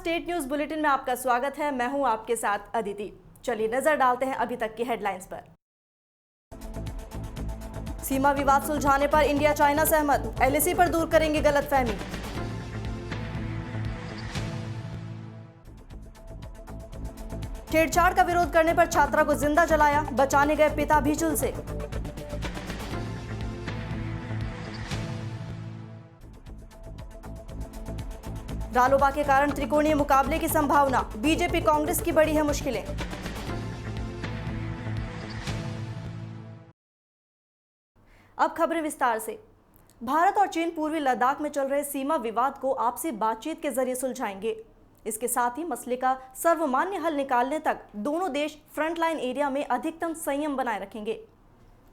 State news bulletin में आपका स्वागत है। मैं हूं आपके साथ अदिति। चलिए नजर डालते हैं अभी तक की हेडलाइंस पर। सीमा विवाद सुलझाने पर इंडिया चाइना सहमत, एलएसी पर दूर करेंगे गलतफहमी। छेड़छाड़ का विरोध करने पर छात्रा को जिंदा जलाया, बचाने गए पिता भी झुलसे। रालोपा के कारण त्रिकोणीय मुकाबले की संभावना, बीजेपी कांग्रेस की बड़ी है मुश्किलें। अब खबरें विस्तार से। भारत और चीन पूर्वी लद्दाख में चल रहे सीमा विवाद को आपसी बातचीत के जरिए सुलझाएंगे। इसके साथ ही मसले का सर्वमान्य हल निकालने तक दोनों देश फ्रंटलाइन एरिया में अधिकतम संयम बनाए रखेंगे।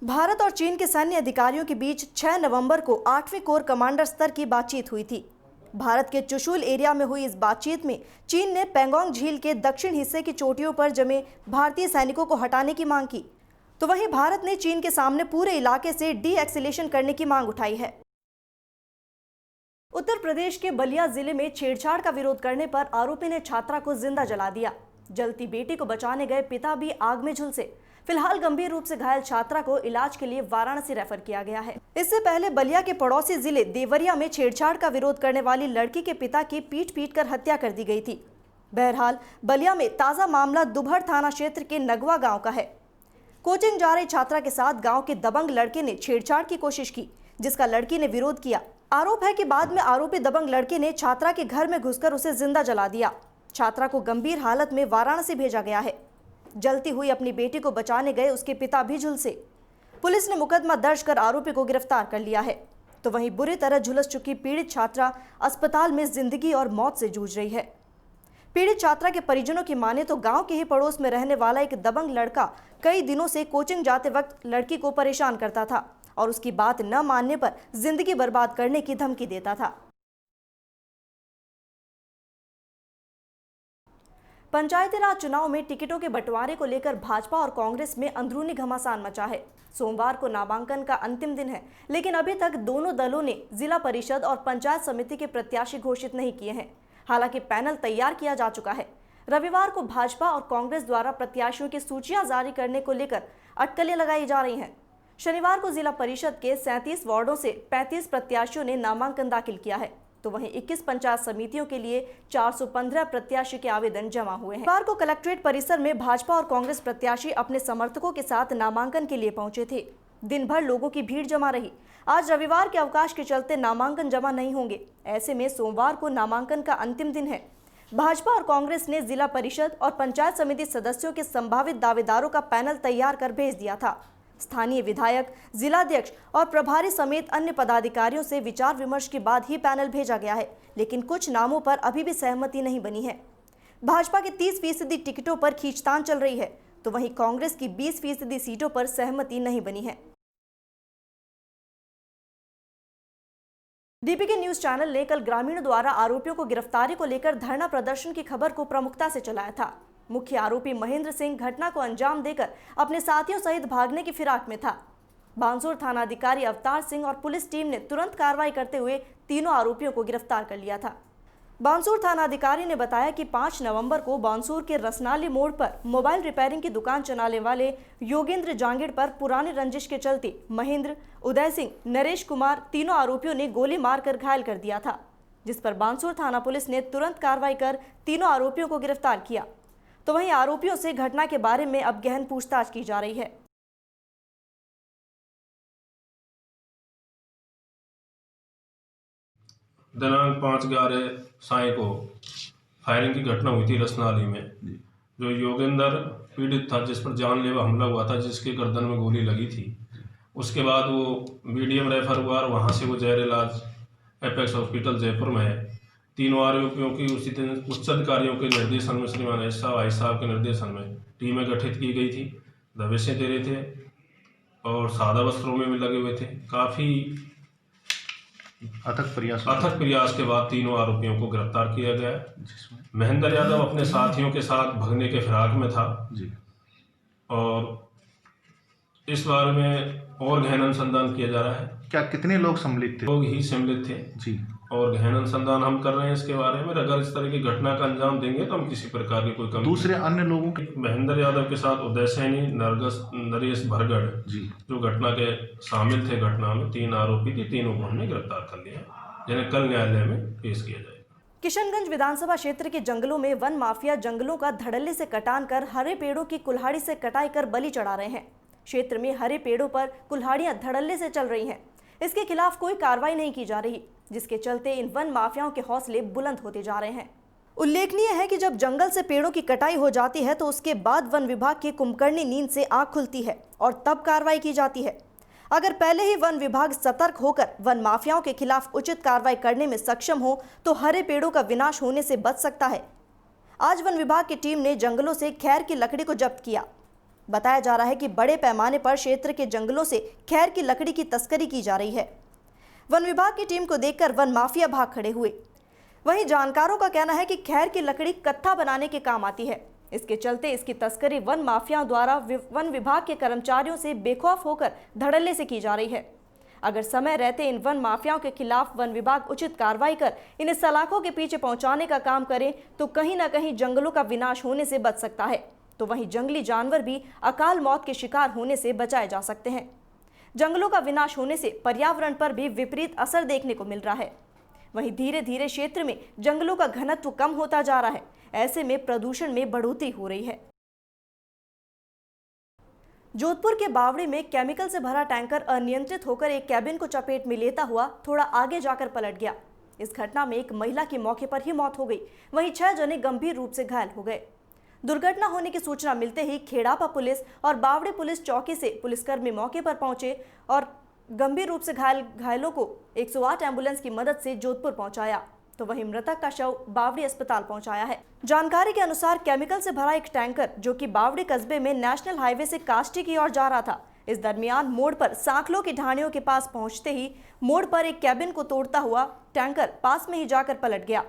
भारत और चीन के सैन्य अधिकारियों के बीच 6 नवंबर को 8वीं कोर कमांडर स्तर की बातचीत हुई थी। भारत के चुशुल एरिया में हुई इस बातचीत में चीन ने पैंगोंग झील के दक्षिण हिस्से की चोटियों पर जमे भारतीय सैनिकों को हटाने की मांग की, तो वहीं भारत ने चीन के सामने पूरे इलाके से डी-एक्सिलेशन करने की मांग उठाई है। उत्तर प्रदेश के बलिया जिले में छेड़छाड़ का विरोध करने पर आरोपी ने छात्रा को जिंदा जला दिया। जलती बेटी को बचाने गए पिता भी आग में झुलसे। फिलहाल गंभीर रूप से घायल छात्रा को इलाज के लिए वाराणसी रेफर किया गया है। इससे पहले बलिया के पड़ोसी जिले देवरिया में छेड़छाड़ का विरोध करने वाली लड़की के पिता की पीट कर हत्या कर दी गई थी। बहरहाल बलिया में ताजा मामला दुभर थाना क्षेत्र के नगवा गांव का है। कोचिंग जा रही छात्रा के साथ गांव के दबंग लड़के ने छेड़छाड़ की कोशिश की, जिसका लड़की ने विरोध किया। आरोप है कि बाद में आरोपी दबंग लड़के ने छात्रा के घर में घुसकर उसे जिंदा जला दिया। छात्रा को गंभीर हालत में वाराणसी भेजा गया है। जलती हुई अपनी बेटी को बचाने गए उसके पिता भी झुलसे। पुलिस ने मुकदमा दर्ज कर आरोपी को गिरफ्तार कर लिया है। तो वहीं बुरी तरह झुलस चुकी पीड़ित छात्रा अस्पताल में जिंदगी और मौत से जूझ रही है। पीड़ित छात्रा के परिजनों की माने तो गांव के ही पड़ोस में रहने वाला एक दबंग लड़का कई दिनों से कोचिंग जाते वक्त लड़की को परेशान करता था और उसकी बात न मानने पर जिंदगी बर्बाद करने की धमकी देता था। पंचायती राज चुनाव में टिकटों के बंटवारे को लेकर भाजपा और कांग्रेस में अंदरूनी घमासान मचा है। सोमवार को नामांकन का अंतिम दिन है, लेकिन अभी तक दोनों दलों ने जिला परिषद और पंचायत समिति के प्रत्याशी घोषित नहीं किए हैं। हालांकि पैनल तैयार किया जा चुका है। रविवार को भाजपा और कांग्रेस द्वारा प्रत्याशियों की सूचियां जारी करने को लेकर अटकलें लगाई जा रही हैं। शनिवार को जिला परिषद के 37 वार्डों से 35 प्रत्याशियों ने नामांकन दाखिल किया है, तो वहीं 21 पंचायत समितियों के लिए 415 प्रत्याशी के आवेदन जमा हुए हैं। शनिवार को कलेक्ट्रेट परिसर में भाजपा और कांग्रेस प्रत्याशी अपने समर्थकों के साथ नामांकन के लिए पहुंचे थे। दिन भर लोगों की भीड़ जमा रही। आज रविवार के अवकाश के चलते नामांकन जमा नहीं होंगे। ऐसे में सोमवार को नामांकन का अंतिम दिन है। भाजपा और कांग्रेस ने जिला परिषद और पंचायत समिति सदस्यों के संभावित दावेदारों का पैनल तैयार कर भेज दिया था। स्थानीय विधायक, जिलाध्यक्ष और प्रभारी समेत अन्य पदाधिकारियों से विचार विमर्श के बाद ही पैनल भेजा गया है, लेकिन कुछ नामों पर अभी भी सहमति नहीं बनी है। भाजपा के 30% टिकटों पर खींचतान चल रही है, तो वहीं कांग्रेस की 20% सीटों पर सहमति नहीं बनी है। डीपीके न्यूज चैनल ने कल ग्रामीणों द्वारा आरोपियों को गिरफ्तारी को लेकर धरना प्रदर्शन की खबर को प्रमुखता से चलाया था। मुख्य आरोपी महेंद्र सिंह घटना को अंजाम देकर अपने साथियों सहित भागने की फिराक में था। बानसूर थानाधिकारी अवतार सिंह और पुलिस टीम ने तुरंत कार्रवाई करते हुए तीनों आरोपियों को गिरफ्तार कर लिया था। बानसूर थानाधिकारी ने बताया कि 5 नवंबर को बानसूर के रसनाली मोड़ पर मोबाइल रिपेयरिंग की दुकान चलाने वाले योगेंद्र जांगिड़ पर पुरानी रंजिश के चलते महेंद्र, उदय सिंह, नरेश कुमार तीनों आरोपियों ने गोली मारकर घायल कर दिया था, जिस पर बानसूर थाना पुलिस ने तुरंत कार्रवाई कर तीनों आरोपियों को गिरफ्तार किया। तो वहीं आरोपियों से घटना के बारे में अब गहन पूछताछ की जा रही है। दिनांक 5/11 साय को फायरिंग की घटना हुई थी रसनाली में। जो योगेंद्र पीड़ित था, जिस पर जानलेवा हमला हुआ था, जिसके गर्दन में गोली लगी थी, उसके बाद वो मीडियम रेफर हुआ और वहाँ से वो जहर इलाज एपेक्स हॉस्पिटल जयपुर में है। तीनों आरोपियों की उसी दिन उच्च अधिकारियों के निर्देशन में, श्रीमान एस साहब के निर्देशन में टीमें गठित की गई थी। दबिशें दे रहे थे और सादा वस्त्रों में भी लगे हुए थे। काफ़ी अथक प्रयास के बाद तीनों आरोपियों को गिरफ्तार किया गया। महेंद्र यादव अपने साथियों के साथ भगने के फिराक में था जी। और इस बारे में और गहन अनुसंधान किया जा रहा है। क्या कितने लोग सम्मिलित थे? लोग ही सम्मिलित थे जी। और गहन अनुसंधान हम कर रहे हैं इसके बारे में। अगर इस तरह की घटना का अंजाम देंगे तो हम किसी प्रकार की कोई कमी। दूसरे अन्य लोगों के महेंद्र यादव के साथ उदय सैनी, नरेश भरगढ़ जी जो घटना के शामिल थे, घटना में 3 आरोपी थे, तीनों को हमने गिरफ्तार कर लिया, जिन्हें कल न्यायालय में पेश किया जाएगा। किशनगंज विधानसभा क्षेत्र के जंगलों में वन माफिया जंगलों का धड़ल्ले से कटान कर हरे पेड़ों की कुल्हाड़ी से कटाई कर बलि चढ़ा रहे हैं। क्षेत्र में हरे पेड़ों पर कुल्हाड़ियां धड़ल्ले से चल रही हैं। इसके खिलाफ कोई कार्रवाई नहीं की जा रही, जिसके चलते इन वन माफियाओं के हौसले बुलंद होते जा रहे हैं। उल्लेखनीय है कि जब जंगल से पेड़ों की कटाई हो जाती है तो उसके बाद वन विभाग की कुंभकर्णी नींद से आंख खुलती है और तब कार्रवाई की जाती है। अगर पहले ही वन विभाग सतर्क होकर वन माफियाओं के खिलाफ उचित कार्रवाई करने में सक्षम हो तो हरे पेड़ों का विनाश होने से बच सकता है। आज वन विभाग की टीम ने जंगलों से खैर की लकड़ी को जब्त किया। बताया जा रहा है कि बड़े पैमाने पर क्षेत्र के जंगलों से खैर की लकड़ी की तस्करी की जा रही है। वन विभाग की टीम को देखकर वन माफिया भाग खड़े हुए। वहीं जानकारों का कहना है कि खैर की लकड़ी कत्था बनाने के काम आती है। इसके चलते इसकी तस्करी वन माफियाओं द्वारा वन विभाग के कर्मचारियों से बेखौफ होकर धड़ल्ले से की जा रही है। अगर समय रहते इन वन माफियाओं के खिलाफ वन विभाग उचित कार्रवाई कर इन्हें सलाखों के पीछे पहुंचाने का काम करे तो कहीं न कहीं जंगलों का विनाश होने से बच सकता है। तो वहीं जंगली जानवर भी अकाल मौत के शिकार होने से बचाए जा सकते हैं। जंगलों का विनाश होने से पर्यावरण पर भी विपरीत असर देखने को मिल रहा है। वहीं धीरे धीरे क्षेत्र में जंगलों का घनत्व कम होता जा रहा है। ऐसे में प्रदूषण में बढ़ोतरी हो रही है। जोधपुर के बावड़ी में केमिकल से भरा टैंकर अनियंत्रित होकर एक कैबिन को चपेट में लेता हुआ थोड़ा आगे जाकर पलट गया। इस घटना में एक महिला की मौके पर ही मौत हो गई, वहीं 6 जने गंभीर रूप से घायल हो गए। दुर्घटना होने की सूचना मिलते ही खेड़ापा पुलिस और बावड़ी पुलिस चौकी से पुलिसकर्मी मौके पर पहुंचे और गंभीर रूप से घायलों को 108 एम्बुलेंस की मदद से जोधपुर पहुंचाया, तो वहीं मृतक का शव बावड़ी अस्पताल पहुंचाया है। जानकारी के अनुसार केमिकल से भरा एक टैंकर जो कि बावड़ी कस्बे में नेशनल हाईवे से काष्टी की ओर जा रहा था। इस दरमियान मोड़ पर सांखलों की ढाणियों के पास पहुंचते ही मोड़ पर एक कैबिन को तोड़ता हुआ टैंकर पास में ही जाकर पलट गया।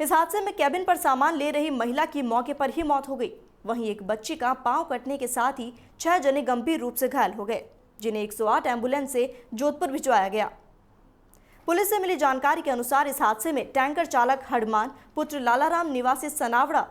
इस हादसे में कैबिन पर सामान ले रही महिला की मौके पर ही मौत हो गई। वहीं एक बच्ची का पांव कटने के साथ ही 6 जने गंभीर रूप से घायल हो गए, जिन्हें 108 एम्बुलेंस से जोधपुर भिजवाया गया। पुलिस से मिली जानकारी के अनुसार इस हादसे में टैंकर चालक हडमान पुत्र लालाराम निवासी सनावड़ा,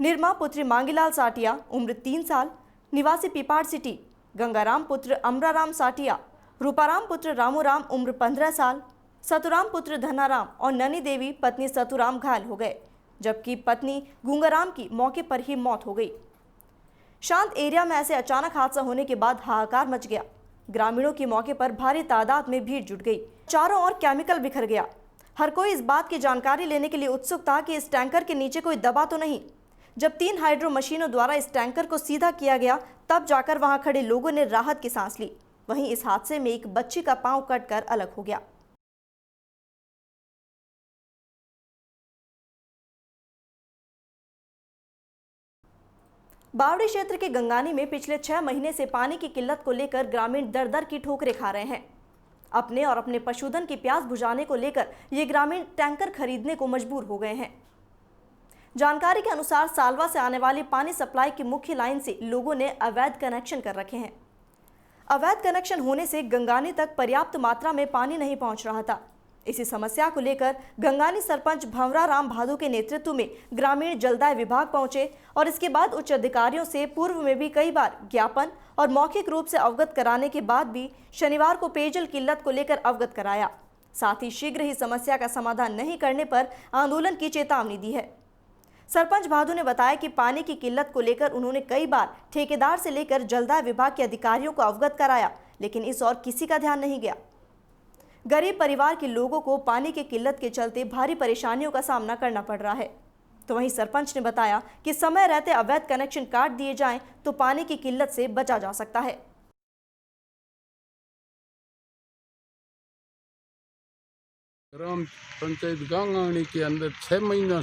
निर्मा पुत्री मांगीलाल साटिया उम्र 3 साल निवासी पिपाड़ सिटी, गंगाराम पुत्र अमराराम साटिया, रूपाराम पुत्र रामूराम उम्र 15 साल, सतुराम पुत्र धनाराम और ननी देवी पत्नी सतुराम घायल हो गए, जबकि पत्नी गंगाराम की मौके पर ही मौत हो गई। शांत एरिया में ऐसे अचानक हादसा होने के बाद हाहाकार मच गया। ग्रामीणों की मौके पर भारी तादाद में भीड़ जुट गई। चारों ओर केमिकल बिखर गया। हर कोई इस बात की जानकारी लेने के लिए उत्सुक था कि इस टैंकर के नीचे कोई दबा तो नहीं। जब 3 हाइड्रो मशीनों द्वारा इस टैंकर को सीधा किया गया तब जाकर वहां खड़े लोगों ने राहत की सांस ली। वहीं इस हादसे में एक बच्ची का पांव कटकर अलग हो गया। बावड़ी क्षेत्र के गंगानी में पिछले 6 महीने से पानी की किल्लत को लेकर ग्रामीण दर दर की ठोकरें खा रहे हैं। अपने और अपने पशुधन की प्यास बुझाने को लेकर ये ग्रामीण टैंकर खरीदने को मजबूर हो गए हैं। जानकारी के अनुसार सालवा से आने वाली पानी सप्लाई की मुख्य लाइन से लोगों ने अवैध कनेक्शन कर रखे हैं। अवैध कनेक्शन होने से गंगानी तक पर्याप्त मात्रा में पानी नहीं पहुंच रहा था। इसी समस्या को लेकर गंगानी सरपंच भंवरा राम भादु के नेतृत्व में ग्रामीण जलदाय विभाग पहुंचे और इसके बाद उच्च अधिकारियों से पूर्व में भी कई बार ज्ञापन और मौखिक रूप से अवगत कराने के बाद भी शनिवार को पेयजल किल्लत को लेकर अवगत कराया। साथ ही शीघ्र ही समस्या का समाधान नहीं करने पर आंदोलन की चेतावनी दी है। सरपंच भादु ने बताया कि पानी की किल्लत को लेकर उन्होंने कई बार ठेकेदार से लेकर जलदाय विभाग के अधिकारियों को अवगत कराया, लेकिन इस ओर किसी का ध्यान नहीं गया। गरीब परिवार के लोगों को पानी की किल्लत के चलते भारी परेशानियों का सामना करना पड़ रहा है। तो वहीं सरपंच ने बताया कि समय रहते अवैध कनेक्शन काट दिए जाएं तो पानी की किल्लत से बचा जा सकता है। ग्राम पंचायत गंगानी के अंदर 6 महीना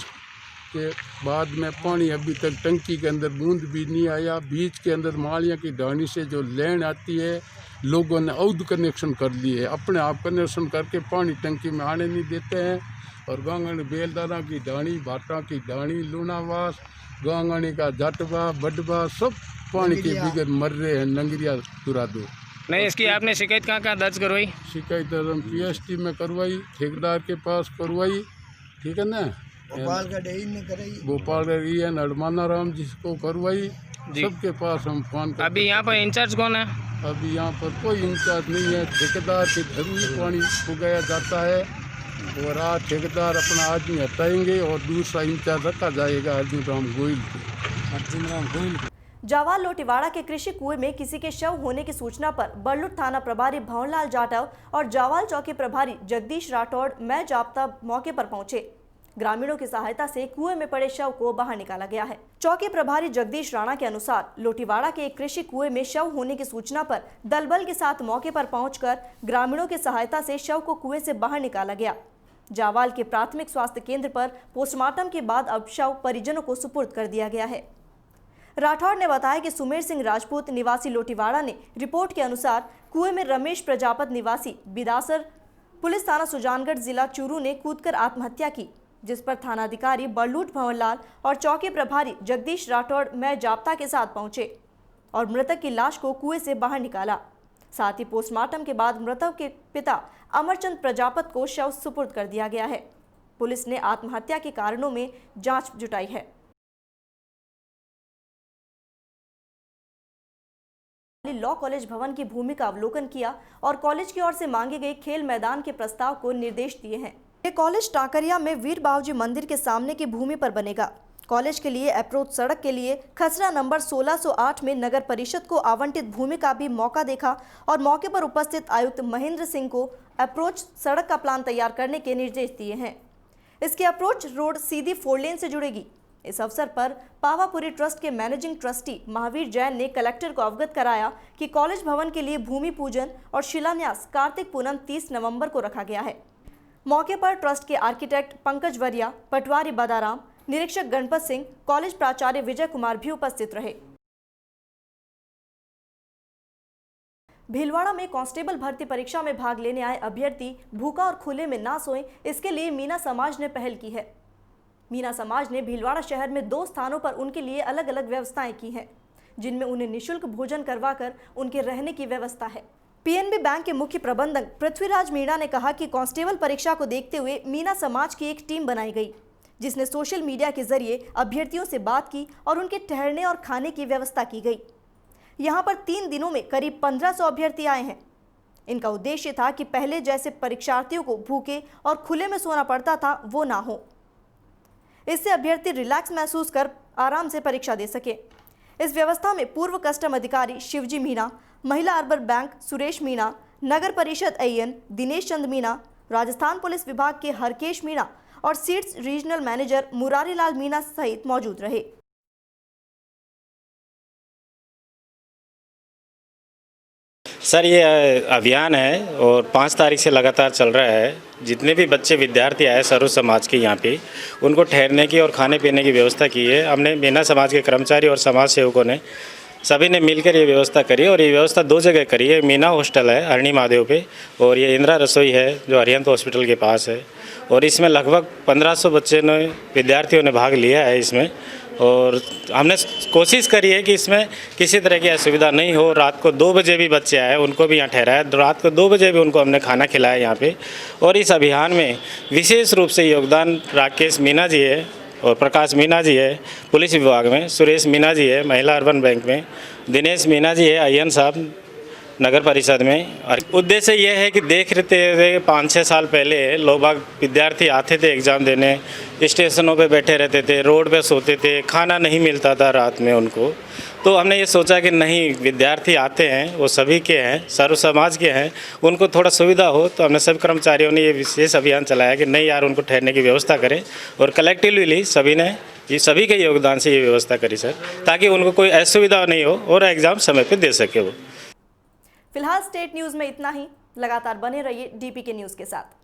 के बाद में पानी अभी तक टंकी के अंदर बूंद भी नहीं आया। बीच के अंदर मालिया की ढाणी से जो लेन आती है लोगों ने अवैध कनेक्शन कर लिए, अपने आप कनेक्शन करके पानी टंकी में आने नहीं देते हैं। और गंगानी बेलदारा की ढाणी, भाटा की ढाणी, लूनावास, गंगानी का जटवा, बडवा सब पानी के बगैर मर रहे हैं। नंगरिया तुरा दो नहीं, इसकी आपने शिकायत कहाँ दर्ज करवाई? शिकायत हम PST में करवाई, ठेकेदार के पास करवाई, ठीक है ना, भोपाल का DN अडमाना राम जिसको करवाई, सबके पास हम फोन कर। अभी यहाँ पर इंचार्ज कौन है? अभी यहाँ पर कोई इंचार्ज नहीं है, ठेकेदार के घर में पानी उगाया जाता है और आज ठेकेदार अपना आदमी हटाएंगे और दूसरा इंचार्ज रखा जाएगा अर्जुन राम गोयल। जावाल लोटीवाड़ा के कृषि कुएं में किसी के शव होने की सूचना पर बरलुट थाना प्रभारी भवनलाल जाटव और जावाल चौकी प्रभारी जगदीश राठौड़ मैं जाप्ता मौके पर पहुंचे। ग्रामीणों की सहायता से कुएं में पड़े शव को बाहर निकाला गया है। चौकी प्रभारी जगदीश राणा के अनुसार लोटीवाड़ा के एक कृषि कुएं में शव होने की सूचना पर दलबल के साथ मौके पर पहुंचकर ग्रामीणों की सहायता से शव को कुएं से बाहर निकाला गया। जावाल के प्राथमिक स्वास्थ्य केंद्र पर पोस्टमार्टम के बाद अब शव परिजनों को सुपुर्द कर दिया गया है। राठौड़ ने बताया कि सुमेर सिंह राजपूत निवासी लोटीवाड़ा ने रिपोर्ट के अनुसार कुएं में रमेश प्रजापत निवासी बिदासर पुलिस थाना सुजानगढ़ जिला चूरू ने कूदकर आत्महत्या की, जिस पर थानाधिकारी बरलूट भवनलाल और चौकी प्रभारी जगदीश राठौड़ मैं जाप्ता के साथ पहुंचे और मृतक की लाश को कुएं से बाहर निकाला। साथ ही पोस्टमार्टम के बाद मृतक के पिता अमरचंद प्रजापत को शव सुपुर्द कर दिया गया है। पुलिस ने आत्महत्या के कारणों में जांच जुटाई है। लॉ कॉलेज भवन की भूमि का अवलोकन किया और कॉलेज की ओर से मांगे गए खेल मैदान के प्रस्ताव को निर्देश दिए हैं। ये कॉलेज टाकरिया में वीर बाबूजी मंदिर के सामने की भूमि पर बनेगा। कॉलेज के लिए अप्रोच सड़क के लिए खसरा नंबर 1608 में नगर परिषद को आवंटित भूमि का भी मौका देखा और मौके पर उपस्थित आयुक्त महेंद्र सिंह को अप्रोच सड़क का प्लान तैयार करने के निर्देश दिए हैं। इसकी अप्रोच रोड सीधी 4 लेन से जुड़ेगी। इस अवसर पर पावापुरी ट्रस्ट के मैनेजिंग ट्रस्टी महावीर जैन ने कलेक्टर को अवगत कराया कि कॉलेज भवन के लिए भूमि पूजन और शिलान्यास कार्तिक पूनम 30 नवंबर को रखा गया है। मौके पर ट्रस्ट के आर्किटेक्ट पंकज वरिया, पटवारी बदाराम, निरीक्षक गणपत सिंह, कॉलेज प्राचार्य विजय कुमार भी उपस्थित रहे। भीलवाड़ा में कांस्टेबल भर्ती परीक्षा में भाग लेने आए अभ्यर्थी भूखा और खुले में ना सोएं, इसके लिए मीना समाज ने पहल की है। मीना समाज ने भीलवाड़ा शहर में 2 स्थानों पर उनके लिए अलग अलग व्यवस्थाएं की हैं, जिनमें उन्हें निःशुल्क भोजन करवाकर उनके रहने की व्यवस्था है। PNB बैंक के मुख्य प्रबंधक पृथ्वीराज मीणा ने कहा कि कांस्टेबल परीक्षा को देखते हुए मीना समाज की एक टीम बनाई गई, जिसने सोशल मीडिया के जरिए अभ्यर्थियों से बात की और उनके ठहरने और खाने की व्यवस्था की गई। यहाँ पर 3 दिनों में करीब 1500 अभ्यर्थी आए हैं। इनका उद्देश्य था कि पहले जैसे परीक्षार्थियों को भूखे और खुले में सोना पड़ता था वो ना हो। इससे अभ्यर्थी रिलैक्स महसूस कर आराम से परीक्षा दे सके। इस व्यवस्था में पूर्व कस्टम अधिकारी शिवजी मीणा, महिला अर्बन बैंक सुरेश मीणा, नगर परिषद AN Dinesh Chand Meena, Rajasthan police विभाग के हरकेश मीणा और seeds regional manager Murari Lal Meena सहित मौजूद रहे। सर, ये अभियान है और 5 तारीख से लगातार चल रहा है। जितने भी बच्चे विद्यार्थी आए सर्व समाज के यहाँ पे, उनको ठहरने की और खाने पीने की व्यवस्था की है। हमने मीना समाज के कर्मचारी और समाज सेवकों ने सभी ने मिलकर ये व्यवस्था करी और ये व्यवस्था 2 जगह करी है। मीना हॉस्टल है अरणी महादेव पे और ये इंदिरा रसोई है जो अरिहंत हॉस्पिटल के पास है। और इसमें लगभग 1500 विद्यार्थियों ने भाग लिया है इसमें। और हमने कोशिश करी है कि इसमें किसी तरह की असुविधा नहीं हो। रात को 2 बजे भी बच्चे आए, उनको भी यहाँ ठहराया। रात को 2 बजे भी उनको हमने खाना खिलाया यहाँ पे। और इस अभियान में विशेष रूप से योगदान राकेश मीणा जी है और प्रकाश मीणा जी है पुलिस विभाग में, सुरेश मीणा जी है महिला अर्बन बैंक में, दिनेश मीणा जी है IN साहब नगर परिषद में। और उद्देश्य यह है कि देख रहे थे 5-6 साल पहले लोग बाग विद्यार्थी आते थे एग्ज़ाम देने, स्टेशनों पे बैठे रहते थे, रोड पे सोते थे, खाना नहीं मिलता था रात में उनको। तो हमने ये सोचा कि नहीं, विद्यार्थी आते हैं वो सभी के हैं, सर्व समाज के हैं, उनको थोड़ा सुविधा हो। तो हमने सब कर्मचारियों ने ये विशेष अभियान चलाया कि नहीं यार, उनको ठहरने की व्यवस्था करें। और कलेक्टिवली सभी ने ये सभी के योगदान से ये व्यवस्था करी सर, ताकि उनको कोई असुविधा नहीं हो और एग्ज़ाम समय पर दे सके वो। फिलहाल स्टेट न्यूज़ में इतना ही। लगातार बने रहिए DPK न्यूज़ के साथ।